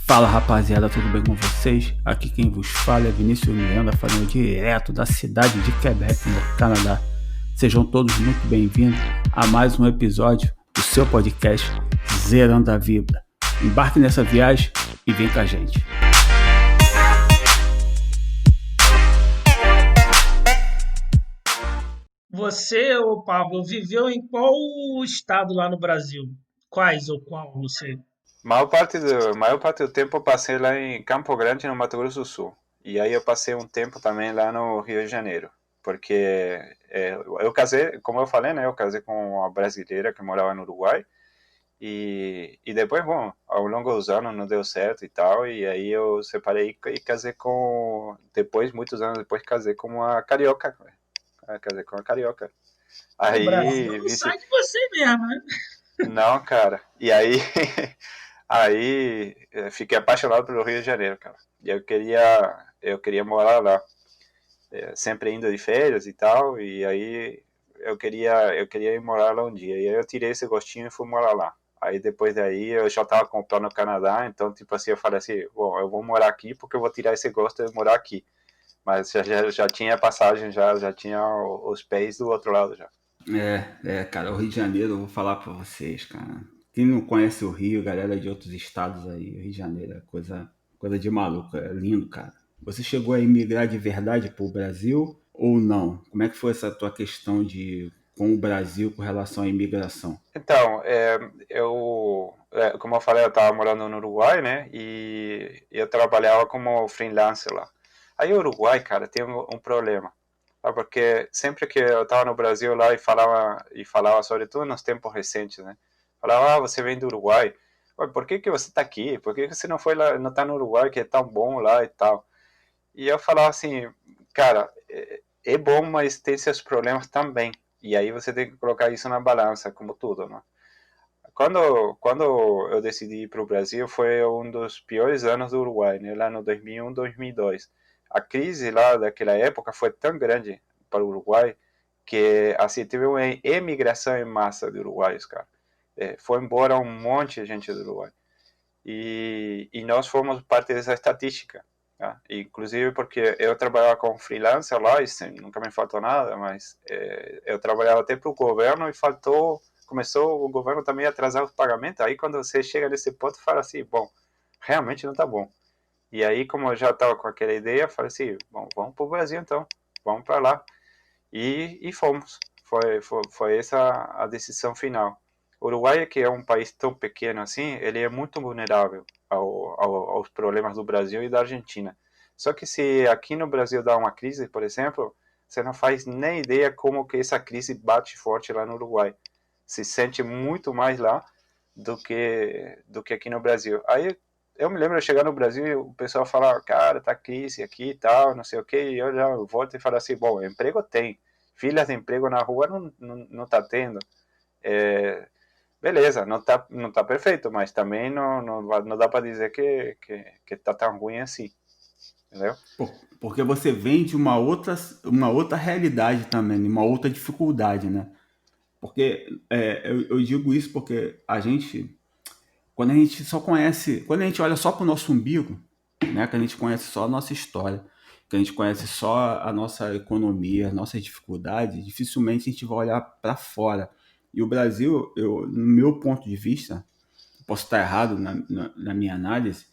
Fala rapaziada, tudo bem com vocês? Aqui quem vos fala é Vinícius Miranda, falando direto da cidade de Quebec, no Canadá. Sejam todos muito bem-vindos a mais um episódio do seu podcast Zerando a Vida. Embarque nessa viagem e vem com a gente. Você, ô Pablo, viveu em qual estado lá no Brasil? Quais ou qual, não sei. Maior parte do tempo eu passei lá em Campo Grande, no Mato Grosso do Sul. E aí eu passei um tempo também lá no Rio de Janeiro. Porque eu casei, como eu falei, né? Eu casei com uma brasileira que morava no Uruguai. E depois, bom, ao longo dos anos não deu certo e tal. E aí eu separei e casei com... Depois, muitos anos depois, casei com uma carioca. Casei com uma carioca. O Brasil Aí, não vice... sai de você mesmo, né? Não, cara. E aí... Aí fiquei apaixonado pelo Rio de Janeiro, cara. E eu queria morar lá, sempre indo de férias e tal. E aí eu queria ir morar lá um dia. E aí eu tirei esse gostinho e fui morar lá. Aí depois daí eu já tava comprando no Canadá, então tipo assim eu falei assim, bom, eu vou morar aqui porque eu vou tirar esse gosto de morar aqui. Mas já tinha passagem, já tinha os pés do outro lado já. Cara, o Rio de Janeiro, eu vou falar pra vocês, cara. Quem não conhece o Rio, galera de outros estados aí, o Rio de Janeiro é coisa de maluco, é lindo, cara. Você chegou a emigrar de verdade pro Brasil ou não? Como é que foi essa tua questão com o Brasil com relação à imigração? Então, como eu falei, eu estava morando no Uruguai, né? E eu trabalhava como freelancer lá. Aí o Uruguai, cara, tem um problema, tá? Porque sempre que eu estava no Brasil lá e falava sobretudo nos tempos recentes, né? Falava, você vem do Uruguai, ué, por que que você está aqui? Por que que você não foi lá, não está no Uruguai que é tão bom lá e tal? E eu falava assim, cara, é bom, mas tem seus problemas também. E aí você tem que colocar isso na balança, como tudo, né? Quando eu decidi ir para o Brasil, foi um dos piores anos do Uruguai, né? Lá no 2001, 2002. A crise lá daquela época foi tão grande para o Uruguai que assim teve uma emigração em massa de uruguaios, cara. Foi embora um monte de gente do Uruguai. E nós fomos parte dessa estatística. Tá? Inclusive porque eu trabalhava como freelancer lá, e nunca me faltou nada, mas eu trabalhava até para o governo e começou o governo também a atrasar os pagamentos. Aí quando você chega nesse ponto, fala assim, bom, realmente não está bom. E aí, como eu já estava com aquela ideia, falei assim, bom, vamos para o Brasil então, vamos para lá. E fomos. Foi essa a decisão final. O Uruguai, que é um país tão pequeno assim, ele é muito vulnerável aos problemas do Brasil e da Argentina. Só que se aqui no Brasil dá uma crise, por exemplo, você não faz nem ideia como que essa crise bate forte lá no Uruguai. Se sente muito mais lá do que aqui no Brasil. Aí eu me lembro de chegar no Brasil e o pessoal falar, cara, tá crise aqui e tal, não sei o que, e eu já volto e falo assim, bom, emprego tem, filas de emprego na rua não tá tendo. É, beleza, não tá perfeito, mas também não dá para dizer que tá tão ruim assim, entendeu? Porque você vem de uma outra realidade também, uma outra dificuldade, né? Porque eu digo isso porque quando a gente olha só para o nosso umbigo, né, que a gente conhece só a nossa história, que a gente conhece só a nossa economia, as nossas dificuldades, dificilmente a gente vai olhar para fora. E o Brasil, no meu ponto de vista, posso estar errado na minha análise,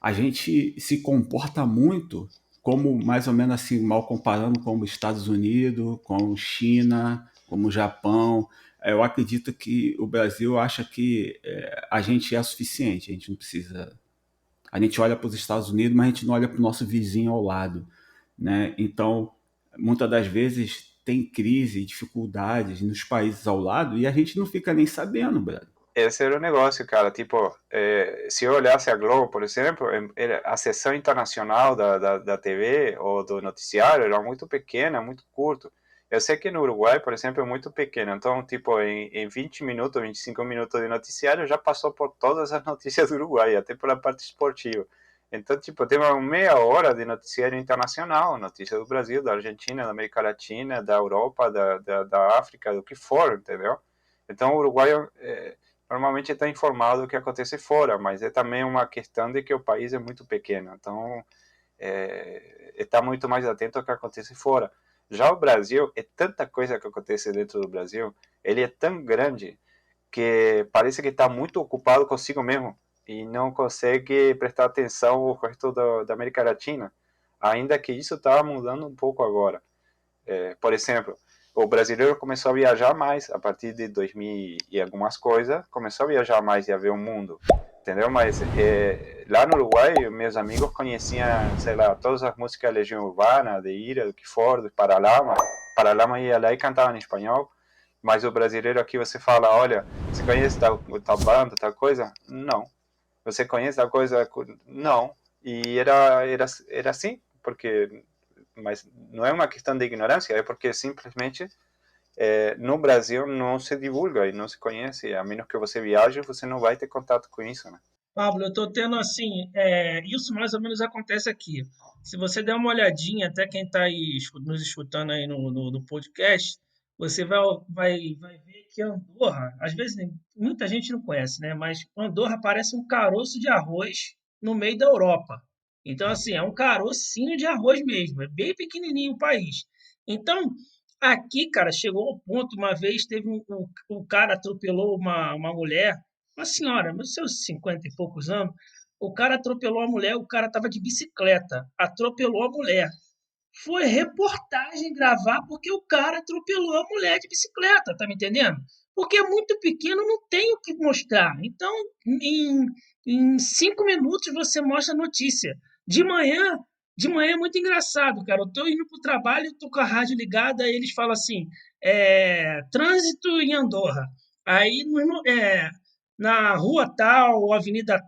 a gente se comporta muito como, mais ou menos assim, mal comparando como Estados Unidos, como China, como Japão. Eu acredito que o Brasil acha que a gente é suficiente, a gente não precisa. A gente olha para os Estados Unidos, mas a gente não olha para o nosso vizinho ao lado, né? Então, muitas das vezes tem crise, dificuldades nos países ao lado e a gente não fica nem sabendo, Brad. Esse era o negócio, cara. Tipo, se eu olhasse a Globo, por exemplo, a sessão internacional da TV ou do noticiário era muito pequena, muito curto. Eu sei que no Uruguai, por exemplo, é muito pequeno. Então, tipo, em 20 minutos, 25 minutos de noticiário, já passou por todas as notícias do Uruguai, até pela parte esportiva. Então, tipo, tem uma meia hora de noticiário internacional, notícia do Brasil, da Argentina, da América Latina, da Europa, da África, do que for, entendeu? Então, o Uruguai normalmente está informado do que acontece fora, mas é também uma questão de que o país é muito pequeno, então está muito mais atento ao que acontece fora. Já o Brasil, é tanta coisa que acontece dentro do Brasil, ele é tão grande que parece que está muito ocupado consigo mesmo e não consegue prestar atenção ao resto da América Latina, ainda que isso está mudando um pouco agora. Por exemplo, o brasileiro começou a viajar mais a partir de 2000 e algumas coisas, começou a viajar mais e a ver o mundo, entendeu? Mas lá no Uruguai, meus amigos conheciam, sei lá, todas as músicas da Legião Urbana, de Ira, do que for, do Paralama. Paralama ia lá e cantava em espanhol, mas o brasileiro aqui você fala, olha, você conhece tal banda, tal coisa? Não. Você conhece tal coisa? Não. E era assim, porque mas não é uma questão de ignorância, é porque simplesmente no Brasil não se divulga e não se conhece, a menos que você viaje, você não vai ter contato com isso, né? Pablo, eu estou tendo assim, isso mais ou menos acontece aqui. Se você der uma olhadinha, até quem está aí nos escutando aí no podcast, você vai ver que Andorra, às vezes muita gente não conhece, né? Mas Andorra parece um caroço de arroz no meio da Europa. Então, assim, é um carocinho de arroz mesmo, é bem pequenininho o país. Então, aqui, cara, chegou ao ponto, uma vez teve um cara atropelou uma mulher, uma senhora, nos seus 50 e poucos anos, o cara atropelou a mulher, o cara estava de bicicleta, atropelou a mulher. Foi reportagem gravar porque o cara atropelou a mulher de bicicleta, tá me entendendo? Porque é muito pequeno, não tem o que mostrar. Então, em, em 5 minutos você mostra a notícia. De manhã, de manhã é muito engraçado, cara. Eu tô indo pro trabalho, tô com a rádio ligada, aí eles falam assim, trânsito em Andorra. Aí na rua tal, avenida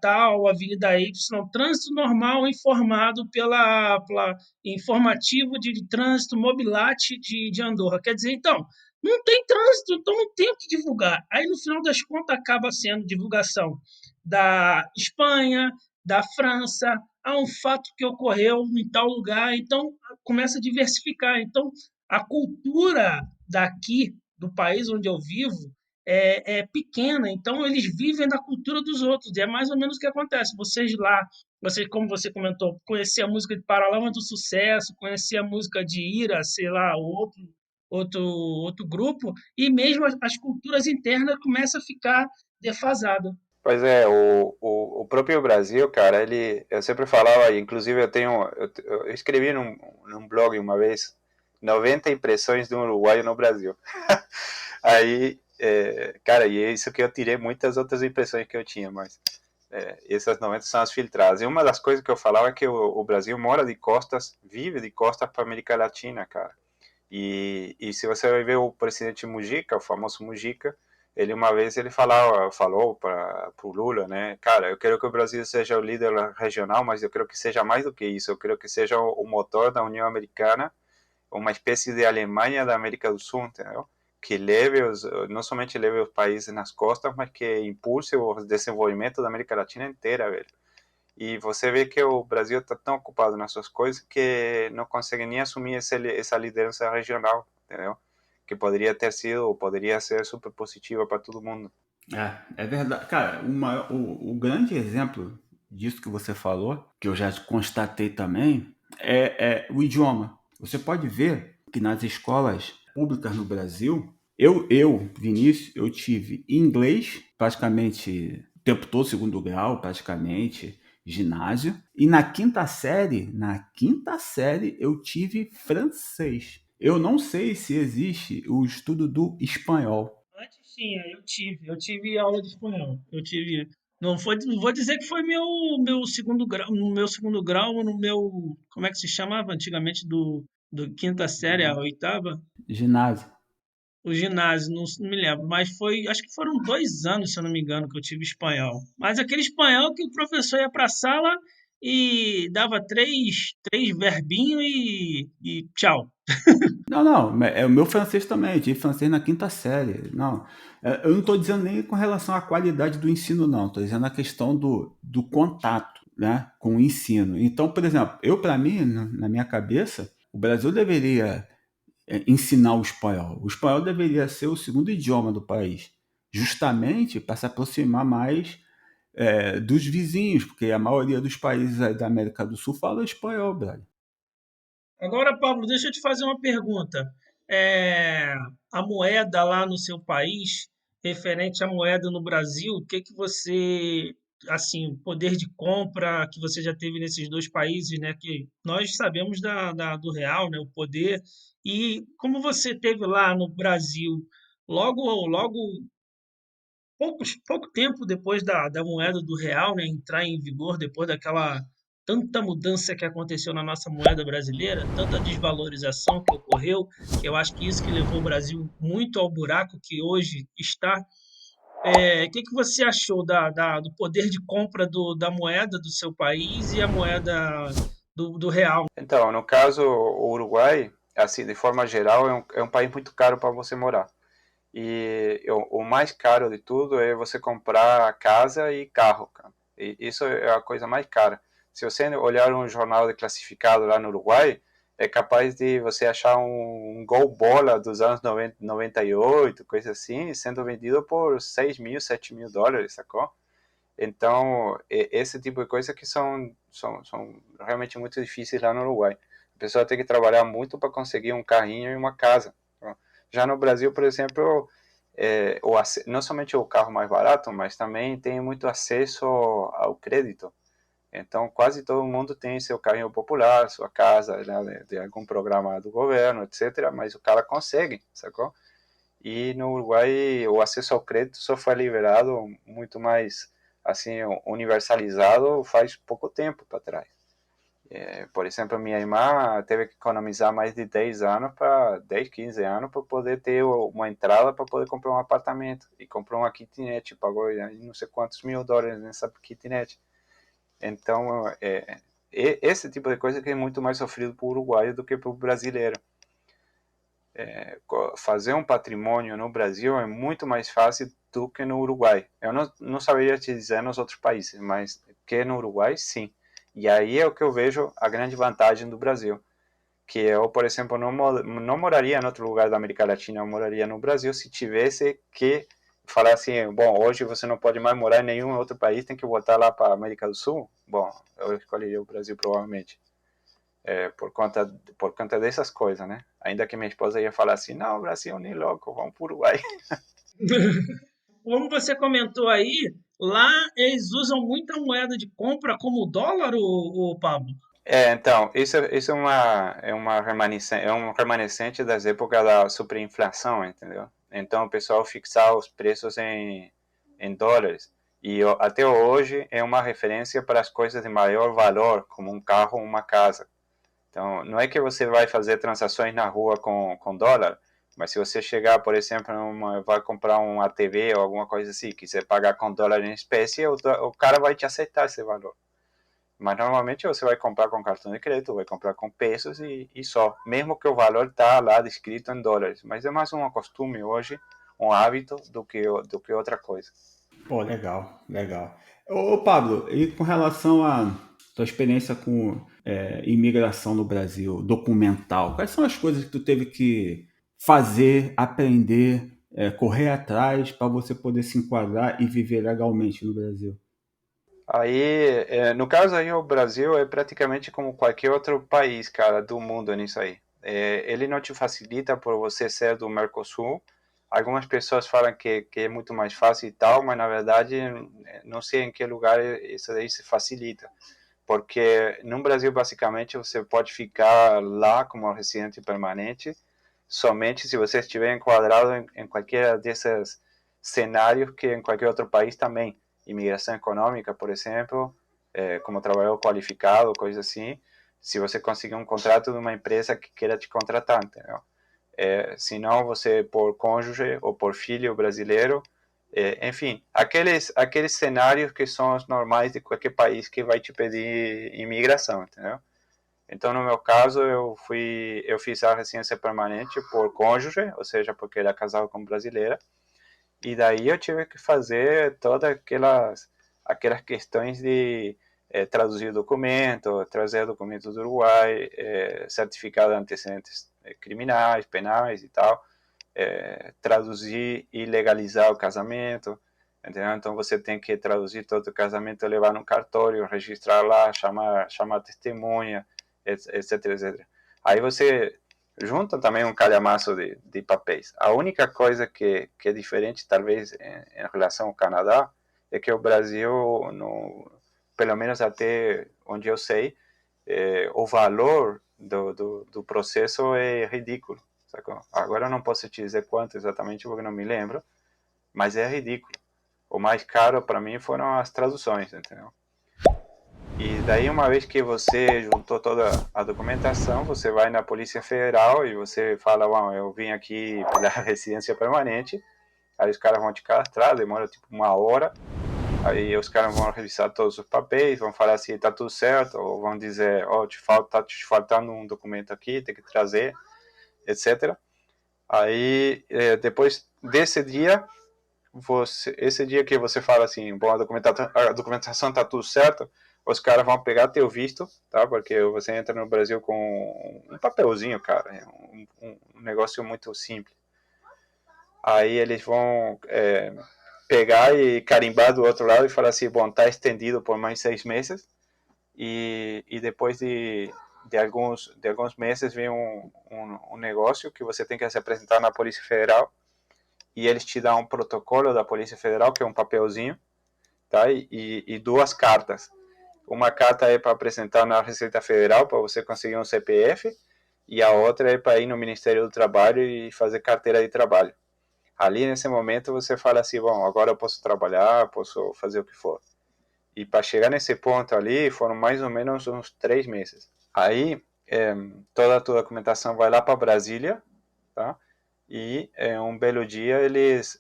Y, trânsito normal informado pela informativo de trânsito Mobilate de Andorra. Quer dizer, então, não tem trânsito, então não tem o que divulgar. Aí, no final das contas, acaba sendo divulgação da Espanha, da França, há um fato que ocorreu em tal lugar, então começa a diversificar. Então, a cultura daqui, do país onde eu vivo, é pequena, então eles vivem da cultura dos outros, e é mais ou menos o que acontece. Vocês lá, como você comentou, conhecer a música de Paralamas do Sucesso, conhecer a música de Ira, sei lá, outro grupo, e mesmo as culturas internas começam a ficar defasadas. Pois é, o próprio Brasil, cara, eu sempre falava, inclusive eu escrevi num blog uma vez, 90 impressões de um uruguaio no Brasil. Aí, cara, e é isso que eu tirei muitas outras impressões que eu tinha, mas essas 90 são as filtradas. E uma das coisas que eu falava é que o Brasil mora de costas, vive de costas para a América Latina, cara. E se você vai ver o presidente Mujica, o famoso Mujica, ele uma vez falou para o Lula, né, cara, eu quero que o Brasil seja o líder regional, mas eu quero que seja mais do que isso, eu quero que seja o motor da União Americana, uma espécie de Alemanha da América do Sul, entendeu? Que não somente leve os países nas costas, mas que impulse o desenvolvimento da América Latina inteira, velho. E você vê que o Brasil está tão ocupado nas suas coisas que não consegue nem assumir essa liderança regional, entendeu? Que poderia ser super positiva para todo mundo. É verdade. Cara, o grande exemplo disso que você falou, que eu já constatei também, é o idioma. Você pode ver que nas escolas públicas no Brasil, Vinícius, eu tive inglês praticamente o tempo todo, segundo grau, praticamente, ginásio. E na quinta série, eu tive francês. Eu não sei se existe o estudo do espanhol. Antes tinha, eu tive aula de espanhol. Não vou dizer que foi meu segundo grau, no meu segundo grau, no meu, como é que se chamava antigamente do quinta série à oitava? Ginásio. O ginásio, não me lembro, mas acho que foram 2 anos, se eu não me engano, que eu tive espanhol. Mas aquele espanhol que o professor ia para a sala e dava três verbinhos e tchau. Não, não, é o meu francês também, eu tive francês na quinta série. Não, eu não estou dizendo nem com relação à qualidade do ensino, não, estou dizendo a questão do contato, né, com o ensino. Então, por exemplo, para mim, na minha cabeça, o Brasil deveria ensinar o espanhol. O espanhol deveria ser o segundo idioma do país, justamente para se aproximar mais dos vizinhos, porque a maioria dos países aí da América do Sul fala espanhol, brother. Agora, Pablo, deixa eu te fazer uma pergunta. É, a moeda lá no seu país, referente à moeda no Brasil, o que que você, assim, o poder de compra que você já teve nesses dois países, né? Que nós sabemos do real, né? O poder. E como você teve lá no Brasil, logo pouco tempo depois da moeda do real, né, entrar em vigor, depois daquela tanta mudança que aconteceu na nossa moeda brasileira, tanta desvalorização que ocorreu, que eu acho que isso que levou o Brasil muito ao buraco que hoje está. O que que você achou do poder de compra da moeda do seu país e a moeda do real? Então, no caso, o Uruguai, assim, de forma geral, é um país muito caro para você morar. E o mais caro de tudo é você comprar casa e carro, cara. E isso é a coisa mais cara. Se você olhar um jornal de classificado lá no Uruguai, é capaz de você achar um Gol Bola dos anos 98, coisa assim, sendo vendido por 6 mil, 7 mil dólares, sacou? Então, esse tipo de coisa que são realmente muito difíceis lá no Uruguai. A pessoa tem que trabalhar muito para conseguir um carrinho e uma casa. Já no Brasil, por exemplo, não somente o carro mais barato, mas também tem muito acesso ao crédito. Então, quase todo mundo tem seu carrinho popular, sua casa, né, de algum programa do governo, etc. Mas o cara consegue, sacou? E no Uruguai o acesso ao crédito só foi liberado muito mais assim universalizado faz pouco tempo para trás. Por exemplo, minha irmã teve que economizar mais de 10 anos para 10, 15 anos para poder ter uma entrada para poder comprar um apartamento e comprou uma kitnet, pagou não sei quantos mil dólares nessa kitnet. Então, esse tipo de coisa que é muito mais sofrido para o uruguaio do que para o brasileiro. Fazer um patrimônio no Brasil é muito mais fácil do que no Uruguai. Eu não saberia te dizer nos outros países, mas que no Uruguai, sim. E aí é o que eu vejo a grande vantagem do Brasil. Que eu, por exemplo, não moraria em outro lugar da América Latina, eu moraria no Brasil se tivesse que falar assim, bom, hoje você não pode mais morar em nenhum outro país, tem que voltar lá para a América do Sul. Bom, eu escolheria o Brasil provavelmente. Por conta dessas coisas, né? Ainda que minha esposa ia falar assim, não, Brasil nem louco, vamos para o Uruguai. Como você comentou aí, lá eles usam muita moeda de compra como o dólar, o Pablo? Então, isso é um remanescente das épocas da superinflação, entendeu? Então, o pessoal fixar os preços em dólares. E até hoje é uma referência para as coisas de maior valor, como um carro ou uma casa. Então, não é que você vai fazer transações na rua com dólar, mas se você chegar, por exemplo, vai comprar uma TV ou alguma coisa assim, quiser pagar com dólar em espécie, o cara vai te aceitar esse valor. Mas normalmente você vai comprar com cartão de crédito, vai comprar com pesos e só. Mesmo que o valor está lá descrito em dólares. Mas é mais um costume hoje, um hábito, do que outra coisa. Pô, legal, legal. Ô, Pablo, e com relação à tua experiência com imigração no Brasil, documental, quais são as coisas que tu teve que fazer, aprender, correr atrás para você poder se enquadrar e viver legalmente no Brasil? Aí, no caso aí, o Brasil é praticamente como qualquer outro país, cara, do mundo nisso aí. Ele não te facilita por você ser do Mercosul. Algumas pessoas falam que é muito mais fácil e tal, mas na verdade não sei em que lugar isso aí se facilita. Porque no Brasil, basicamente, você pode ficar lá como residente permanente somente se você estiver enquadrado em qualquer desses cenários que em qualquer outro país também. Imigração econômica, por exemplo, como trabalhador qualificado, coisa assim, se você conseguir um contrato de uma empresa que queira te contratar, entendeu? Se não, você por cônjuge ou por filho brasileiro, enfim, aqueles cenários que são os normais de qualquer país que vai te pedir imigração, entendeu? Então, no meu caso, eu fiz a residência permanente por cônjuge, ou seja, porque era casado com brasileira, e daí eu tive que fazer todas aquelas questões de traduzir documento, trazer documentos do Uruguai, certificado de antecedentes criminais, penais e tal, traduzir e legalizar o casamento, entendeu? Então você tem que traduzir todo o casamento, levar no cartório, registrar lá, chamar testemunha, etc, etc. Aí você junta também um calhamaço de papéis. A única coisa que é diferente, talvez, em relação ao Canadá, é que o Brasil, pelo menos até onde eu sei, o valor do processo é ridículo. Sacou? Agora eu não posso te dizer quanto exatamente, porque não me lembro, mas é ridículo. O mais caro para mim foram as traduções, entendeu? E daí, uma vez que você juntou toda a documentação, você vai na Polícia Federal e você fala, eu vim aqui pela residência permanente. Aí os caras vão te cadastrar, demora tipo 1 hora. Aí os caras vão revisar todos os papéis, vão falar se tá tudo certo, ou vão dizer, tá te faltando um documento aqui, tem que trazer, etc. Aí, depois desse dia, esse dia que você fala assim, bom, a documentação tá tudo certo, os caras vão pegar teu visto, tá? Porque você entra no Brasil com um papelzinho, cara, um negócio muito simples. Aí eles vão pegar e carimbar do outro lado e falar assim, bom, tá estendido por mais 6 meses, e depois de alguns meses vem um negócio que você tem que se apresentar na Polícia Federal, e eles te dão um protocolo da Polícia Federal, que é um papelzinho, tá? E 2 cartas. Uma carta é para apresentar na Receita Federal, para você conseguir um CPF, e a outra é para ir no Ministério do Trabalho e fazer carteira de trabalho. Ali, nesse momento, você fala assim, bom, agora eu posso trabalhar, posso fazer o que for. E para chegar nesse ponto ali, foram mais ou menos uns 3 meses. Aí, toda a tua documentação vai lá para Brasília, tá? E um belo dia eles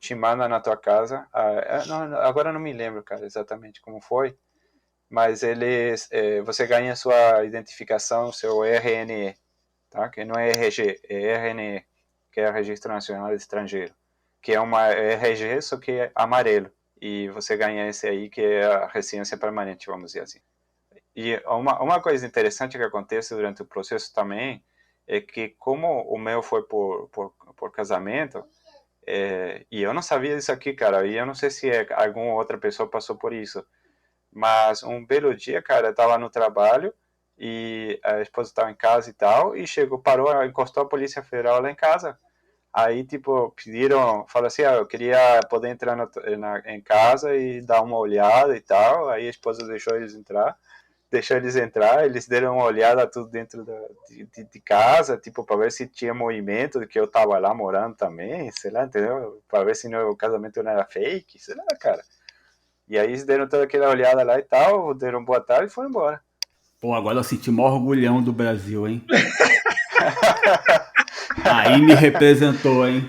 te mandam na tua casa. Agora não me lembro, cara, exatamente como foi, mas você ganha sua identificação, seu RNE, tá? Que não é RG, é RNE, que é o Registro Nacional de Estrangeiro, que é uma RG, só que é amarelo. E você ganha esse aí, que é a residência permanente, vamos dizer assim. E uma coisa interessante que acontece durante o processo também é que, como o meu foi por casamento, e eu não sabia disso aqui, cara, e eu não sei se alguma outra pessoa passou por isso, mas um belo dia, cara, eu tava no trabalho e a esposa estava em casa e tal, e parou, encostou a Polícia Federal lá em casa. Aí, tipo, falaram assim, eu queria poder entrar em casa e dar uma olhada e tal. Aí a esposa deixou eles entrar, eles deram uma olhada tudo dentro de casa, tipo, para ver se tinha movimento, que eu tava lá morando também, sei lá, entendeu? Para ver se o casamento não era fake, sei lá, cara. E aí eles deram toda aquela olhada lá e tal, deram boa tarde e foram embora. Pô, agora eu senti o maior orgulhão do Brasil, hein? Aí me representou, hein?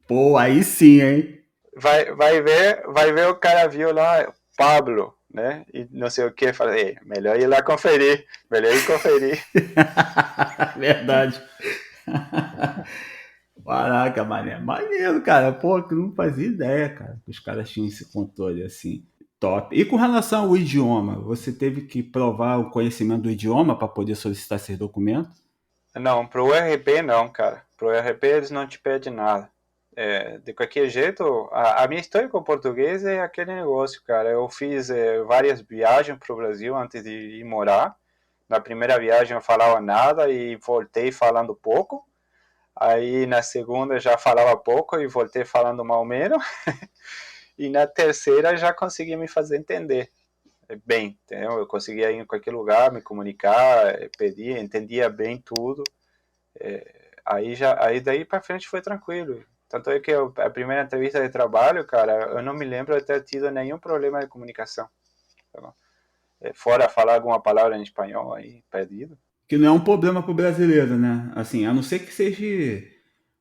Pô, aí sim, hein? Vai ver o cara viu lá, Pablo, né? E não sei o que, falei, melhor ir lá conferir, melhor ir conferir. Verdade. Caraca, mané. Maneiro, cara. Pô, que eu não fazia ideia, cara, que os caras tinham esse controle assim. Top. E com relação ao idioma, você teve que provar o conhecimento do idioma para poder solicitar esses documentos? Não, pro RP não, cara. Pro RP eles não te pedem nada. De qualquer jeito, a minha história com o português é aquele negócio, cara. Eu fiz várias viagens pro Brasil antes de ir morar. Na primeira viagem eu falava nada e voltei falando pouco. Aí na segunda já falava pouco e voltei falando mal menos. E na terceira já consegui me fazer entender bem, entendeu? Eu conseguia ir em qualquer lugar, me comunicar, pedir, entendia bem tudo. Aí daí para frente foi tranquilo. Tanto é que a primeira entrevista de trabalho, cara, eu não me lembro de ter tido nenhum problema de comunicação. Tá, fora falar alguma palavra em espanhol aí, perdido. Que não é um problema pro brasileiro, né? Assim, a não ser que seja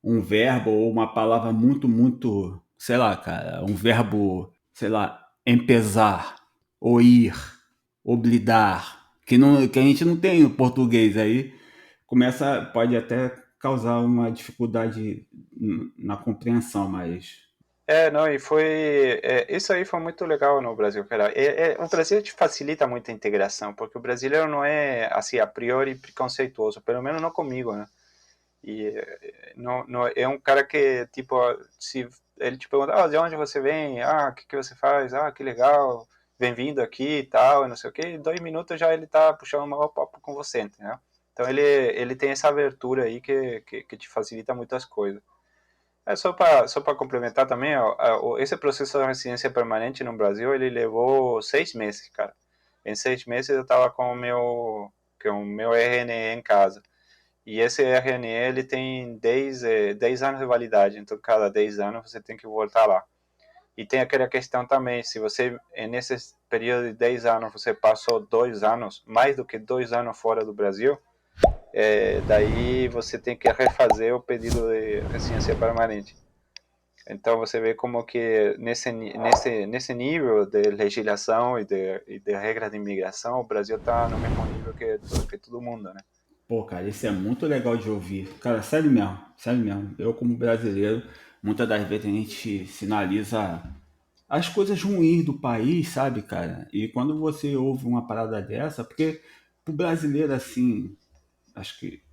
um verbo ou uma palavra muito, muito, sei lá, cara, um verbo, sei lá, empezar, ou ir, oblidar, que a gente não tem no português aí, pode até causar uma dificuldade na compreensão, mas Não, e isso aí foi muito legal no Brasil, cara. O Brasil te facilita muito a integração, porque o brasileiro não é, assim, a priori preconceituoso, pelo menos não comigo, né? E não, não, é um cara que, tipo, se ele te pergunta, de onde você vem? O que você faz? Que legal, bem-vindo aqui e tal, e não sei o que. Em 2 minutos já ele tá puxando um maior papo com você, entendeu? Então ele tem essa abertura aí que te facilita muitas coisas. Só para complementar também, ó, esse processo de residência permanente no Brasil, ele levou 6 meses, cara. Em 6 meses eu estava com o meu RNE em casa. E esse RNE, ele tem 10 anos de validade, então cada 10 anos você tem que voltar lá. E tem aquela questão também, se você, nesse período de 10 anos, você passou 2 anos, mais do que 2 anos fora do Brasil, daí você tem que refazer o pedido de residência permanente. Então você vê como que nesse nível de legislação e de regras de imigração, o Brasil está no mesmo nível que todo mundo, né? Pô, cara, isso é muito legal de ouvir. Cara, sério mesmo, sério mesmo. Eu, como brasileiro, muitas das vezes a gente sinaliza as coisas ruins do país, sabe, cara? E quando você ouve uma parada dessa, porque pro brasileiro, assim, acho que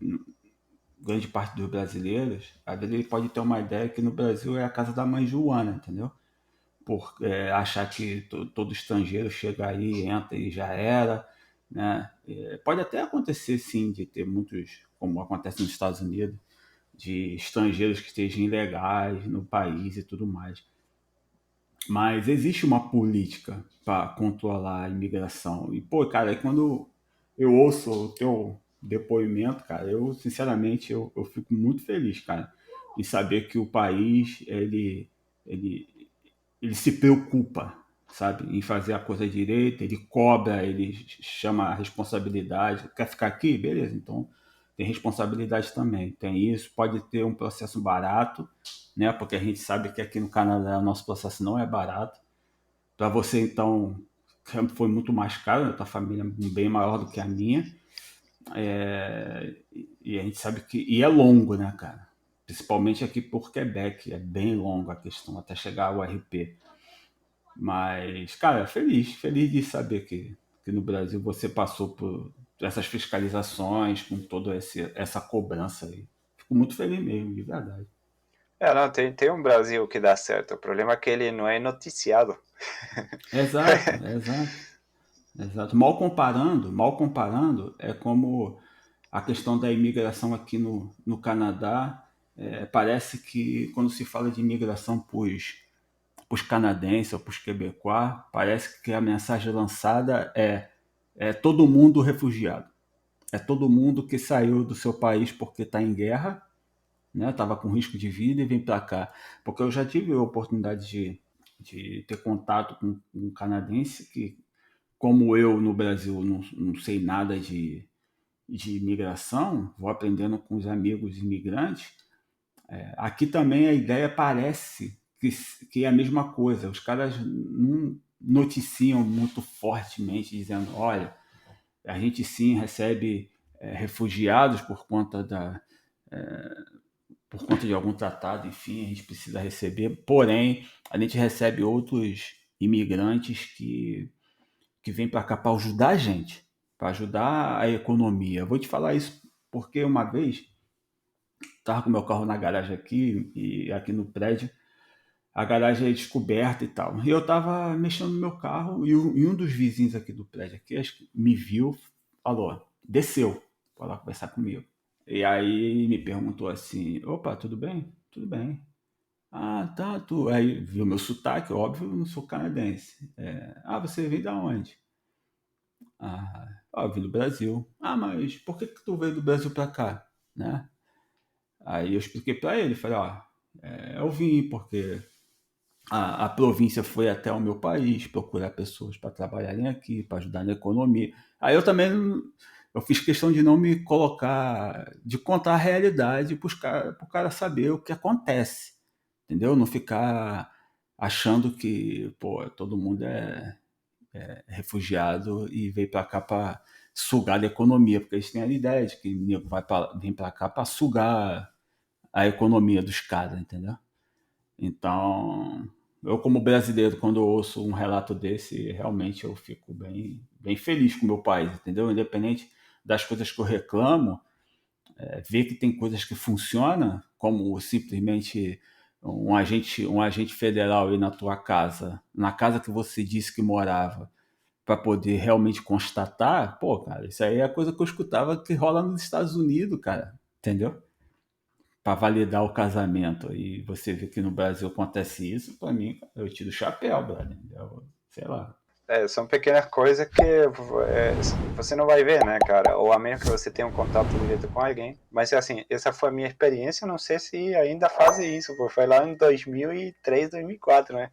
grande parte dos brasileiros, às vezes ele pode ter uma ideia que no Brasil é a casa da mãe Joana, entendeu? Por achar que todo estrangeiro chega aí, entra e já era, né? Pode até acontecer, sim, de ter muitos, como acontece nos Estados Unidos, de estrangeiros que estejam ilegais no país e tudo mais. Mas existe uma política para controlar a imigração. E, pô, cara, quando eu ouço o teu depoimento, cara, eu, sinceramente, eu fico muito feliz, cara, em saber que o país, ele, ele se preocupa, sabe, em fazer a coisa direita, ele cobra, ele chama a responsabilidade. Quer ficar aqui? Beleza, então tem responsabilidade também. Tem isso, pode ter um processo barato, né? Porque a gente sabe que aqui no Canadá o nosso processo não é barato. Para você, então, foi muito mais caro, né? Tua família é bem maior do que a minha. E a gente sabe que. E é longo, né, cara? Principalmente aqui por Quebec, é bem longo a questão, até chegar ao RP. Mas, cara, feliz de saber que no Brasil você passou por essas fiscalizações, com toda essa cobrança aí. Fico muito feliz mesmo, de verdade. Não, tem um Brasil que dá certo. O problema é que ele não é noticiado. Exato, exato, exato. Mal comparando, é como a questão da imigração aqui no Canadá. Parece que quando se fala de imigração para os canadenses ou para os quebecois, parece que a mensagem lançada é todo mundo refugiado. É todo mundo que saiu do seu país porque está em guerra, né? Estava com risco de vida e vem para cá. Porque eu já tive a oportunidade de ter contato com um canadense que, como eu no Brasil não sei nada de imigração, vou aprendendo com os amigos imigrantes. Aqui também a ideia parece que é a mesma coisa. Os caras não noticiam muito fortemente, dizendo: olha, a gente sim recebe refugiados por conta de algum tratado, enfim, a gente precisa receber. Porém, a gente recebe outros imigrantes que vêm para cá para ajudar a gente, para ajudar a economia. Eu vou te falar isso porque uma vez estava com meu carro na garagem aqui e aqui no prédio a garagem é descoberta e tal. E eu tava mexendo no meu carro e um dos vizinhos aqui do prédio aqui, acho que me viu, falou, desceu para lá conversar comigo. E aí me perguntou assim, opa, tudo bem? Tudo bem. Ah, tá, tu. Aí viu meu sotaque, óbvio, eu não sou canadense. Você veio da onde? Eu vim do Brasil. Ah, mas por que tu veio do Brasil pra cá? Né? Aí eu expliquei pra ele, falei, eu vim porque a província foi até o meu país procurar pessoas para trabalharem aqui, para ajudar na economia. Aí eu também eu fiz questão de não me colocar, de contar a realidade para o cara saber o que acontece, entendeu? Não ficar achando que pô, todo mundo é refugiado e veio para cá para sugar da economia, porque eles têm a ideia de que o nego vem para cá para sugar a economia dos caras, entendeu? Então, eu como brasileiro, quando eu ouço um relato desse, realmente eu fico bem feliz com o meu país, entendeu? Independente das coisas que eu reclamo, ver que tem coisas que funcionam, como simplesmente um agente federal ir na tua casa, na casa que você disse que morava, para poder realmente constatar, pô, cara, isso aí é a coisa que eu escutava que rola nos Estados Unidos, cara, entendeu? Para validar o casamento. E você vê que no Brasil acontece isso, para mim, eu tiro o chapéu, brother. Sei lá. São pequenas coisas que você não vai ver, né, cara? Ou a menos que você tenha um contato direto com alguém. Mas, assim, essa foi a minha experiência. Não sei se ainda fazem isso, porque foi lá em 2003, 2004, né?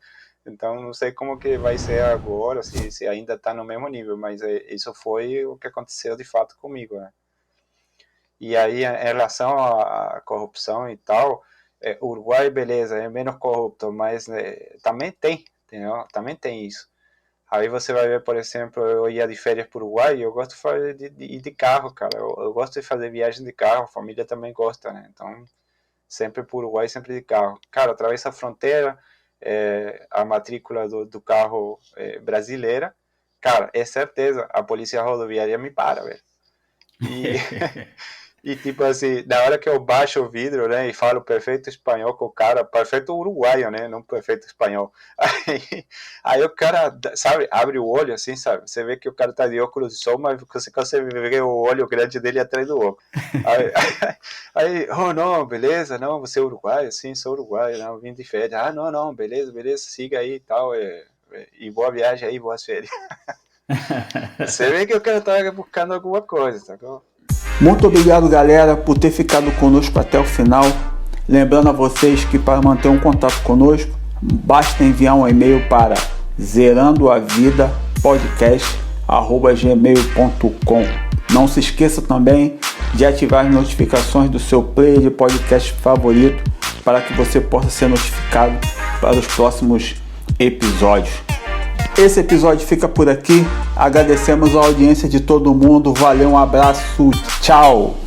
Então, não sei como que vai ser agora, se ainda está no mesmo nível. Mas isso foi o que aconteceu de fato comigo, né? E aí, em relação à corrupção e tal, o Uruguai, beleza, é menos corrupto, mas também tem, entendeu? Também tem isso. Aí você vai ver, por exemplo, eu ia de férias para o Uruguai e eu gosto de fazer ir de carro, cara. Eu gosto de fazer viagem de carro, a família também gosta, né? Então, sempre para o Uruguai, sempre de carro. Cara, atravessa a fronteira, a matrícula do carro brasileira, cara, é certeza, a polícia rodoviária me para, velho. E tipo assim, na hora que eu baixo o vidro, né, e falo perfeito espanhol com o cara, perfeito uruguaio, né, não perfeito espanhol. Aí o cara, sabe, abre o olho assim, sabe, você vê que o cara tá de óculos de sol, mas você consegue ver o olho grande dele atrás do óculos. Aí, oh não, beleza, não, você é uruguaio? Sim, sou uruguaio, não, vim de férias. Ah, não, beleza, siga aí e tal, e boa viagem aí, boas férias. Você vê que o cara tá buscando alguma coisa, tá bom? Muito obrigado, galera, por ter ficado conosco até o final. Lembrando a vocês que para manter um contato conosco, basta enviar um e-mail para zerandoavidapodcast@gmail.com. Não se esqueça também de ativar as notificações do seu player de podcast favorito para que você possa ser notificado para os próximos episódios. Esse episódio fica por aqui. Agradecemos a audiência de todo mundo. Valeu, um abraço, tchau!